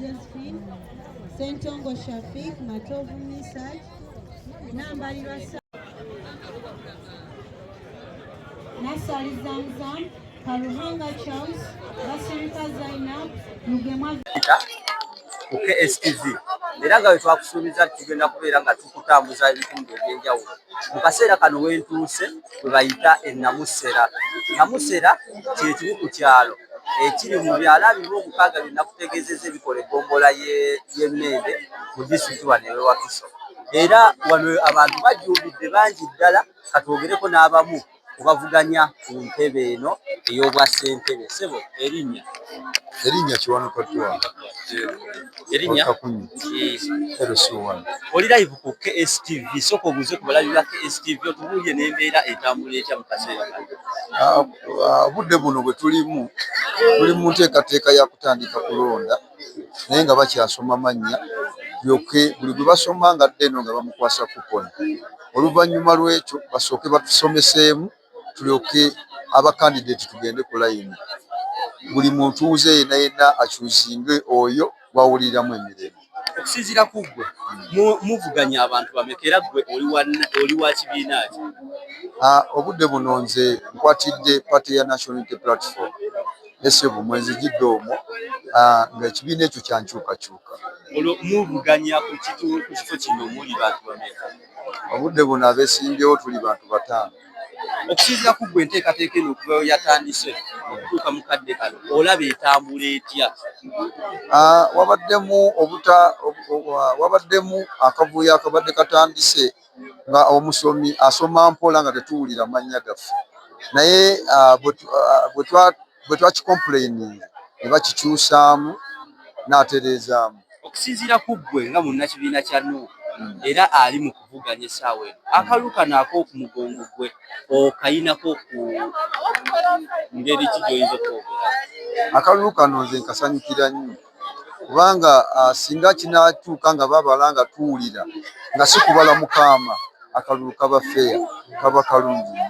Josephine, Sentongo Shafik, Matovu Misaj, Nambalirwa Nasali Zamzam, Karuhanga Charles, Basirika Zainab, Lugemwa ku KSTV era nga twakusuubiza tugenda kubeera nga tukutambuza ebitundu ebyenjawulo mu kaseera kano wentuuse bwe bayita ennamusera. Namusera kye kimu ku kyalo ekiri mu byalo 26 bye nakutegeezezza ebikola eggombolola y'Emmende mu disitulikiti wano ewe Wakiso. Era wano abantu bajjumbidde bangi ddala, katwogereko n'abamu kubavuganya ku ntebe eno ey'obwassentebe. Ssebo Erinnya Kiwanuka Ddwala. Erinnya Erosiwana. Oli live ku KSTV, sooka obuuze ku balabi ba KSTV otubuulire n'embeera etambula etya mu kaseera kano. Obudde buno bwe tulimu tuli mu nteekateeka ya kutandika kulonda naye nga bakyasoma mannya byoke buli gwe basoma nga adde eno nga bamukwasa kuponi. Oluvannyuma lw'ekyo basooke batusomeseemu tulyoke abakandidate tugende ku layini. Buli muntu yenna akyuzinge oyo gwawuliramu emirembe. Okusinziira ku ggwe muvuganya abantu bameka era ggwe oli wa kibiina ki? Obudde buno nze nkwatidde Party ya National Unity Platform Ssebo mwezi gidde omwo nga ekibiina ekyo kyankyukakyuka. Olwo muvuganya ku kifo kino muli bantu bameka? Obudde buno abeesimbyewo tuli bantu 5. Okusinziira ku ggwe enteekateeka eno okuva we yatandise okutuuka mu kadde kano olaba etambula etya? Wabaddemu akavuyo akabadde katandise nga omusomi asoma mpola nga tetuwulira mannya gaffe, naye bwe twakikomplaininga ne bakikyusaamu n'atereezaamu. Okusinziira ku ggwe nga munnakibiina kya NUP era ali mu kuvuganya essaawa eno, akalulu kano ak'oku mugongo gwe okayinako ku ngeri ki gy'oyinza okwogera? Akalulu kano nze nkasanyukira nnyo kubanga singa kinaatuuka nga babala nga tuwulira nga si kubala mukaama, akalulu kaba feeya, kaba kalungi.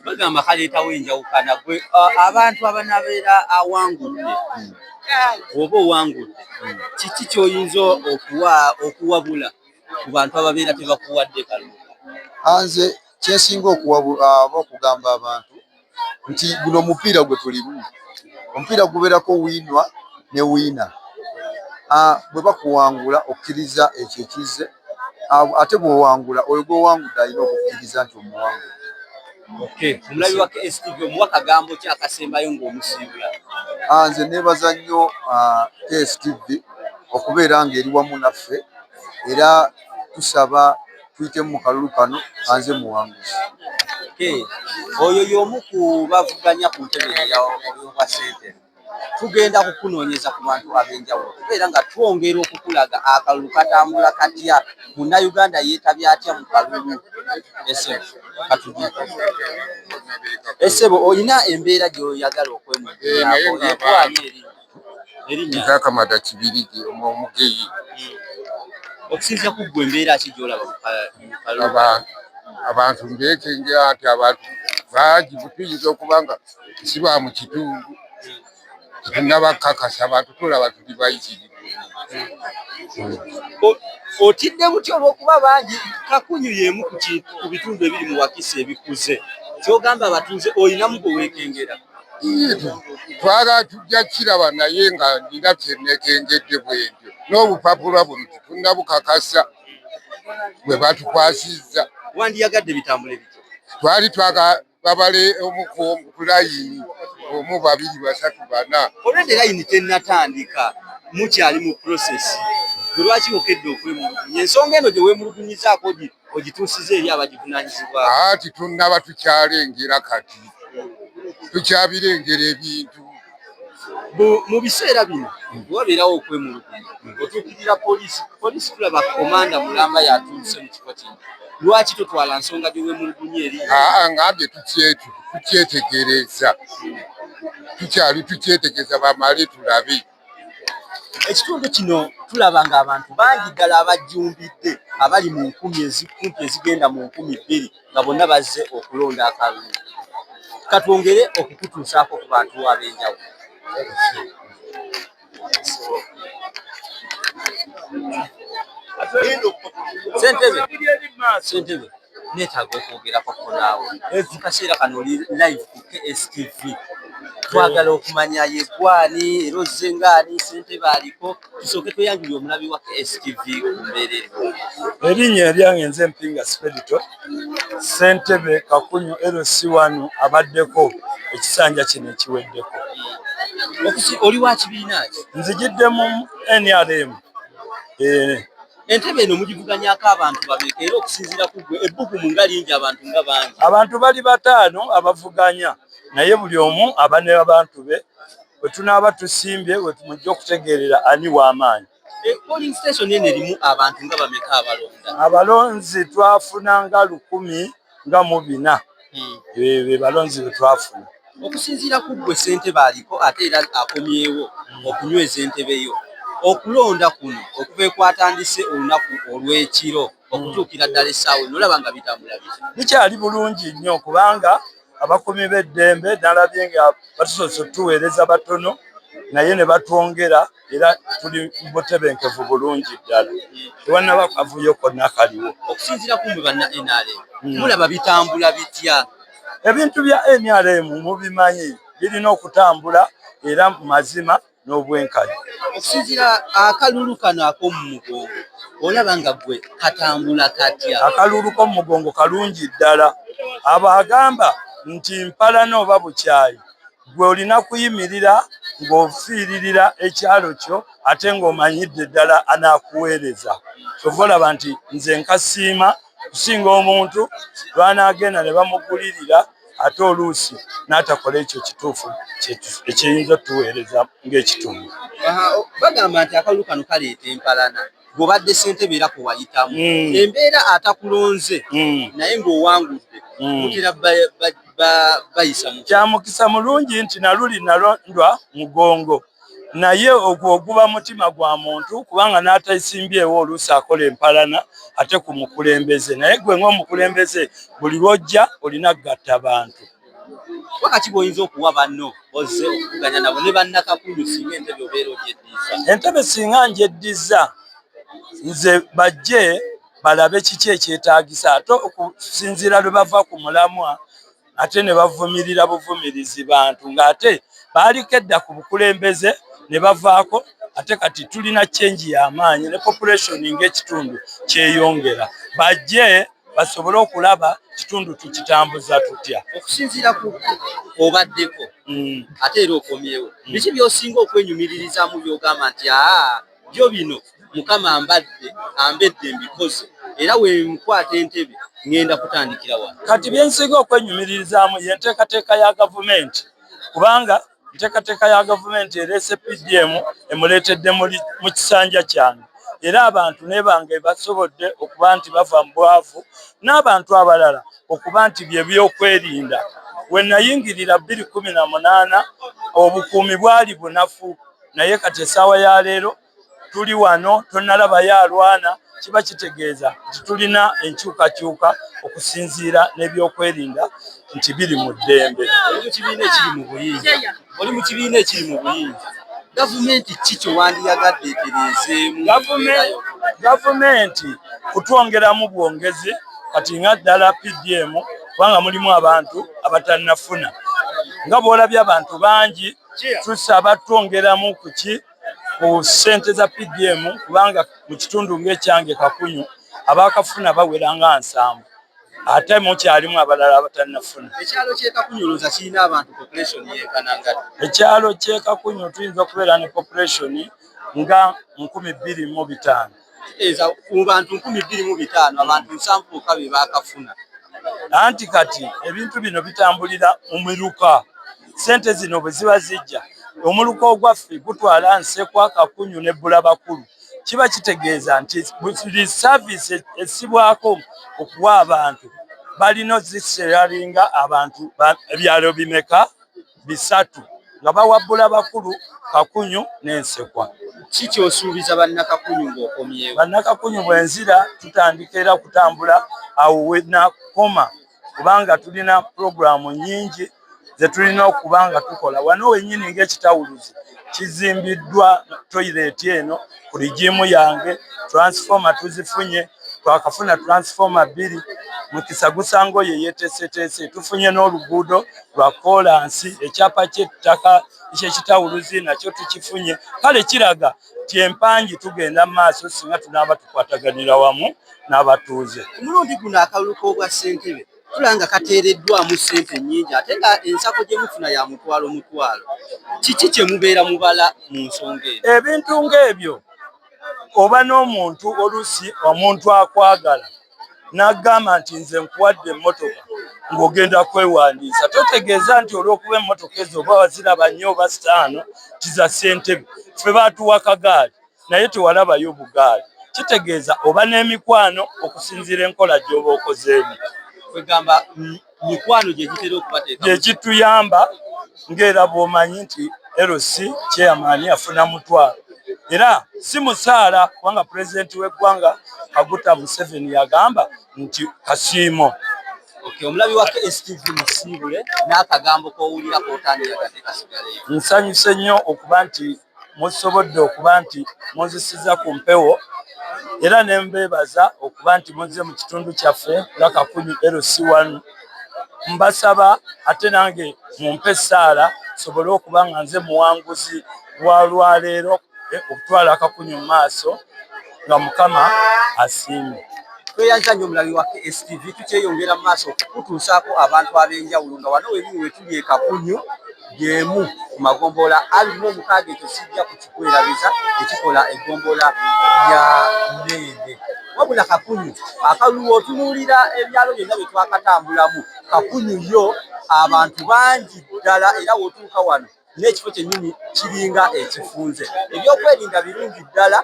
Bagamba kaleetawo enjawukana. Gwe abantu abanabeera awangudde oba owangudde kiki ky'oyinza okuwabula ku bantu ababeera tebakuwadde kalulu? Nze kyensinga okugamba abantu nti guno omupiira gwe tulimu, omupiira gubeerako wiinwa ne wiina. Bwe bakuwangula okkiriza ekyo ekizze, ate bw'owangula oyo gw'owangudde alina okukkiriza nti omuwangudde. Omulabi wa KSTV omuwa kagambo ki akasembayo ng'omusiibula? Nze neebaza nnyo KSTV okubeera ng'eri wamu naffe era tusaba tuyitemu mu kalulu kano anze muwanguzi. Oyo y'omu ku bavuganya ku ntebe ey'obwassentebe. Tugenda kukunoonyeza ku bantu ab'enjawulo kubeera nga twongera okukulaga akalulu katambula katya, munnayuganda yeetabye atya mu kalulu. Ssebo olina embeera gy'oyagala okwemulugunyako erinnya? Nkakamata Kibirige Omugeyi. Okusinziira ku ggwe embeera ki gy'olaba mu kalulu? Abantu mbeekengera nti abantu bangi tuyinza okuba nga si ba mu kitundu tetunnabakakasa, abantu tulaba tuli bayitirivu. Otidde butya olw'okuba bangi Kakunyu y'emu ku bitundu ebiri mu Wakiso ebikuze, ky'ogamba abatuuze olinamu gwe weekengera? Twala tujja kiraba naye nga nina byenekengedde bwentyo n'obupapula buno tetunnabukakasa bwe batukwasizza. Wandiyagadde bitambule bityo? Twali twaga babale ku layini omu 2 3 4. Olwedde layini tennatandika mukyali mu prosesi, gwe lwaki okedde okwemulugunya? Ensonga eno gye weemulugunyizaako ogituusiza eri abagivunaanyizibwa? Tunnaba tukyalengera kati, tukyabirengera ebintu. Mu biseera bino wabeerawo okwemulugunya, otuukirira poliisi tulaba komanda Mulamba yatuuse mu kifo kino, lwaki totwala nsonga gye weemulugunya eri? Ngambye tukyetegereza, tukyali tukyetegereza bamale tulabe. Ekitundu kino tulaba ng'abantu bangi ddala abajjumbidde abali mu 10,000 kumpi ezigenda mu 20,000 nga bonna bazze okulonda akalulu. Katwongere okukutuusaako ku bantu ab'enjawulo. Sentebe neetaaga okwogerako naawe mu kaseera kano oli live ku KSTV twagala okumanya yegwani era ozze ngaani Ssentebe aliko tusooke tweyanjulire omulabi wa KSTV ku mbeera erinnya eryange nze Mpinga Spirito Ssentebe Kakunyu LC1 abaddeko ekisanja kino ekiweddeko. oli wa kibiina ki? Nzijidde mu NRM. Entebe eno mugivuganyako abantu babeka era okusinziira ku ggwe ebbugumu nga lingi abantu nga bangi. Abantu bali 5 abavuganya naye buli omu aba ne abantu be bwe tunaaba tusimbye bwe tumujja okutegeerera ani w'amaanyi. Polling station eno erimu abantu nga bameka abalonda? Abalonzi twafuna nga 104 be balonzi be twafuna. Okusinziira ku ggwe Ssentebe aliko ate era akomyewo okunyweza entebe yo okulonda kuno okuva ekwatandise olunaku olw'ekiro okutuukira ddala essaawa nolaba nga bitambula bitya? Bikyali bulungi nnyo kubanga abakuumi b'eddembe nalabye nga batusoose otuweereza batono naye ne batwongera era tuli butebenkevu bulungi ddala tewannaba kavuyo konna kaliwo. Okusinziira ku mmwe banna NRM mulaba bitambula bitya? Ebintu bya NRM mubimanyi birina okutambula era mu mazima n'obwenkanya. Okusinziira akalulu kano ak'omu mugongo olaba nga ggwe katambula katya? Akalulu k'omu mugongo kalungi ddala. Abo agamba nti mpalana oba bukyayi gwe olina kuyimirira ng'ofiiririra ekyalo kyo ate ng'omanyidde ddala anaakuweereza. Kyova olaba nti nze nkasiima kusinga omuntu lw'anaagenda ne bamugulirira ate oluusi n'atakola ekyo kituufu ekiyinza otuweereza ng'ekitundu. Bagamba nti akalulu kano kaleeta empalana bw'obadde Ssentebe era kwe wayitamu embeera atakulonze naye ng'owangudde mutera bayisa mu kya mukisa mulungi nti naluli nalondwa mugongo naye ogwo oguba mutima gwa muntu kubanga n'atayisimbyewo oluusi akola empalana ate ku mukulembeze naye gwe ng'omukulembeze buli lw'ojja olina kugatta bantu. Wakati bw'oyinza okuwa banno ozze okuvuganya nabo ne bannakakunyu singa entebe obeera ogyeddiza? Entebe singa ngyeddiza nze bajje balabe kiki ekyetaagisa ate okusinziira lwe bava ku mulamwa ate ne bavumirira buvumirizi bantu ng'ate baaliko edda ku bukulembeze ne bavaako ate kati tulina chenji y'amaanyi ne population ng'ekitundu kyeyongera. Bajje basobole okulaba kitundu tukitambuza tutya. Okusinziira ku obaddeko ate era okomyewo biki by'osinga okwenyumiririzamu by'ogamba nti byo bino Mukama ambedde mbikoze era we nkwata entebe ngenda kutandikira wano? Kati byensinga okwenyumirizaamu ye nteekateeka ya gavumenti kubanga nteekateeka ya gavumenti ereese PDM emuleetedde mu kisanja kyange era abantu ne bange basobodde okuba nti bava mu bwavu n'abantu abalala okuba nti bye byokwerinda. We nayingirira 2018 obukuumi bwali bunafu naye kati essaawa ya leero tuli wano tonnalabayo alwana kiba kitegeeza nti tulina enkyukakyuka okusinziira n'ebyokwerinda nti biri mu ddembe. Oli mu kibiina ekiri mu buyinza gavumenti ki kyewandiyagadde etereezeemu? Gavumenti kutwongeramu bwongezi kati nga ddala PDM kubanga mulimu abantu abatannafuna nga bw'olabye abantu bangi tusaba twongeramu kuki ku ssente za PDM kubanga mu kitundu ng'ekyange Kakunyu abaakafuna bawera nga 7 ate mukyalimu abalala abatannafuna. Ekyalo ky'e Kakunyu olowooza kirina abantu population yeekanangana? Ekyalo ky'e Kakunyu tuyinza okubeera ne population nga 25,000. Ku bantu 25,000 abantu 7 bokka be baakafuna. Anti kati ebintu bino bitambulira mu miruka. Ssente zino bwe ziba zijja omuluka ogwaffe gutwala Nsekwa, Kakunyu ne Bulabakulu kiba kitegeeza nti buli saaviisi essibwako okuwa abantu balina oziseralinga abantu ebyalo bimeka 3 nga bawa Bulabakulu, Kakunyu n'Ensekwa. Ki ky'osuubiza bannakakunyu ng'okomyewo? Bannakakunyu bwenzira tutandika era kutambula awo we nakoma kubanga tulina puroguramu nnyingi ze tulina okuba nga tukola wano wennyini ng'ekitawuluzi kizimbiddwa toilet eno ku rigimu yange transformer tuzifunye twakafuna transformer 2 mu Kisagusango ye yeteeseteese tufunye n'oluguudo lwa kolansi ekyapa ky'ettaka eky'ekitawuluzi nakyo tukifunye kale kiraga ti empangi tugenda mu maaso singa tunaaba tukwataganira wamu n'abatuuze. Omulundi guno akalulu k'obwa ssentebe tulanga kateereddwamu ssente nnyingi ate nga ensako gye mufuna ya mutwalo. Kiki kye mubeera mubala mu nsonga eyo? Ebintu ng'ebyo oba n'omuntu oluusi omuntu akwagala n'agamba nti nze nkuwadde emmotoka ng'ogenda kwewandiisa totegeeza nti olw'okuba emmotoka ezo oba waziraba nnyo oba 5 kiza ssentebe ffe baatuwa kagaali naye tewalabayo bugaali kitegeeza oba n'emikwano okusinziira enkola gy'oba okozeemu. Kwegamba mikwano gye gitera okubateeka gye kituyamba ng'era bw'omanyi nti LC chairman afuna mutwalo era si musaala kubanga pulezidenti w'eggwanga Kaguta Museveni yagamba nti kasiimo. Omulabi wa KSTV musiibule n'akagambo k'owulira k'otandiyagadde kasigaleyo. Nsanyuse nnyo okuba nti musobodde okuba nti munzisiza ku mpewo era ne mbeebaza okuba nti muzze mu kitundu kyaffe nga Kakunyu LC1 mbasaba ate nange mumpe essaala sobole okuba nga nze muwanguzi wa lwaleero okutwala Kakunyu mu maaso nga Mukama asiimye. Tweyanza nnyo omulabi wa KSTV tukyeyongera mu maaso okutuusaako abantu ab'enjawulo nga wano wenyini we tuli e Kakunyu gy'emu ku magombolola 26 ekyo sijja kukikwerabiza ekikola eggombolola ya Nnende. Wabula Kakunyu akalulu otunuulira ebyalo byonna bye twakatambulamu Kakunyu yo abantu bangi ddala era w'otuuka wano n'ekifo kyennyini kiringa ekifunze. Ebyokwerinda birungi ddala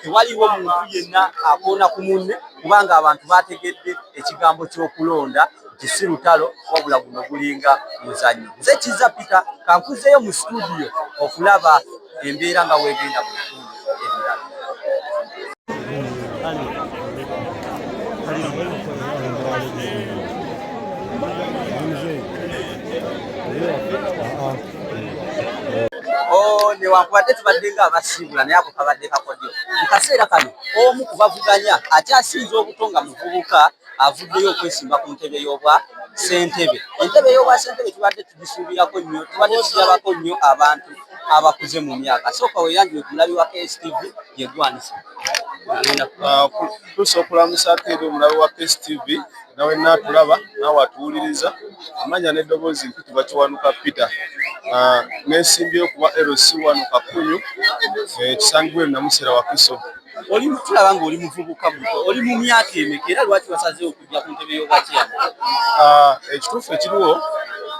tewaliwo muntu yenna akoona ku munne kubanga abantu bategedde ekigambo ky'okulonda nti si lutalo wabula guno gulinga muzannyo. Nze Kizza Peter kankuzeeyo mu studio okulaba embeera nga weegenda mu bitundu ebirala. Newankubadde tubadde nga abasiibula naye ako kabadde kakodyo. Mu kaseera kano omu ku bavuganya akyasinze obuto nga muvubuka avuddeyo okwesimba ku ntebe y'obwa ssentebe. Entebe y'obwa ssentebe tubadde tugisuubirako nnyo, tubadde tugirabako nnyo abantu abakuze mu myaka. Sooka weeyanjule ku mulabi wa KSTV yeggwanisa. Tusa okulamusaako eri omulabi wa KSTV nawe naatulaba naawe atuwuliriza amanya n'eddoboozi mpitibwa Kiwanuka Peter. Neesimbyeyo kuba LC1 Kakunyu kisangibwa Namusera wa Kiso. Oli tulaba ng'oli muvubuka muto, oli mu myaka emeka era lwaki wasazeewo okujja ku ntebe y'obwakyama? Ekituufu ekiriwo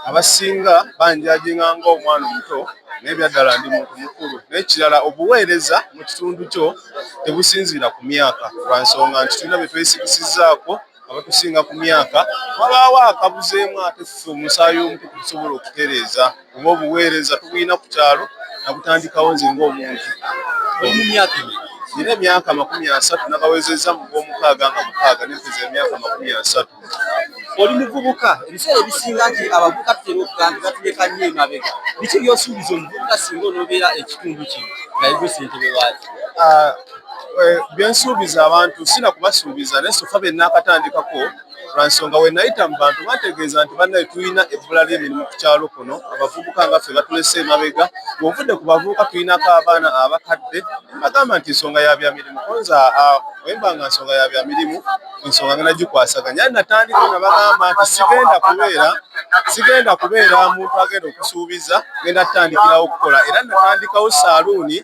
abasinga banjajinga ng'omwana omuto naye byaddala ndi muntu mukulu. N'ekirala obuweereza mu kitundu kyo tebusinziira ku myaka lwa nsonga nti tulina bye twesigisizzaako abatusinga ku myaka wabaawo akabuzeemu ate ffe omusaayi omuto tusobola okutereeza oba obuweereza tubulina ku kyalo nabutandikawo nze ng'omuntu. Oli mu myaka emeka? Nina emyaka 30 nakawezezza mu gw'omukaaga nga mukaaga nempeza emyaka 30. Oli muvubuka ebiseera ebisinga nti abavubuka tutera okugamba batuleka nnyo emabega. Biki by'osuubiza omuvubuka singa onoobeera ekitundu kino nga yegwe ssentebe waakyo? Byensuubiza abantu sina kubasuubiza naye sofa bye naakatandikako lwa nsonga we nayita mu bantu bategeeza nti bannaye tulina ebbula ly'emirimu ku kyalo kuno abavubuka nga ffe batulese emabega bw'ovudde ku bavubuka tulinako abaana abakadde bagamba nti ensonga ya bya mirimu konza wemba nga nsonga ya bya mirimu ensonga ngenda gikwasaganya natandika nga bagamba nti sigenda kubeera muntu agenda okusuubiza ngenda tutandikirawo okukola era natandikawo saaluuni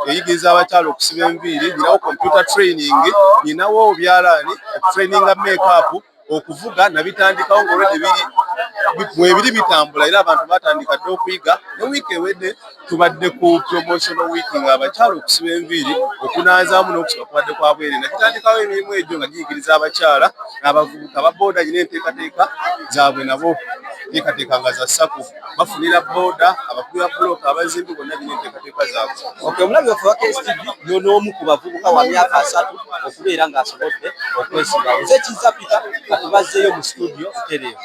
eyigiriza abakyala okusiba enviiri nyinawo computer training nyinawo byalaani traininga makeup okuvuga nabitandikawo ng'olwedde biri bitambula era abantu batandika dde okuyiga ne wiiki ewedde tubadde ku promotional week nga abakyala okusiba enviiri okunaazaamu n'okusiba kubadde kwa bwere nakitandikawo emirimu egyo nga giyigiriza abakyala n'abavubuka ababooda nyina enteekateeka zaabwe nabo teekateeka nga za sako bafunira booda abakubi ba bulooka abazimbi bonna nyina enteekateeka zaabwe. Omulabi waffe wa KSTV y'onoomu ku bavubuka wa myaka 3 okubeera ng'asobodde okwesimbawo. Nze Kizza Peter katubazzeeyo mu studio tutereewo.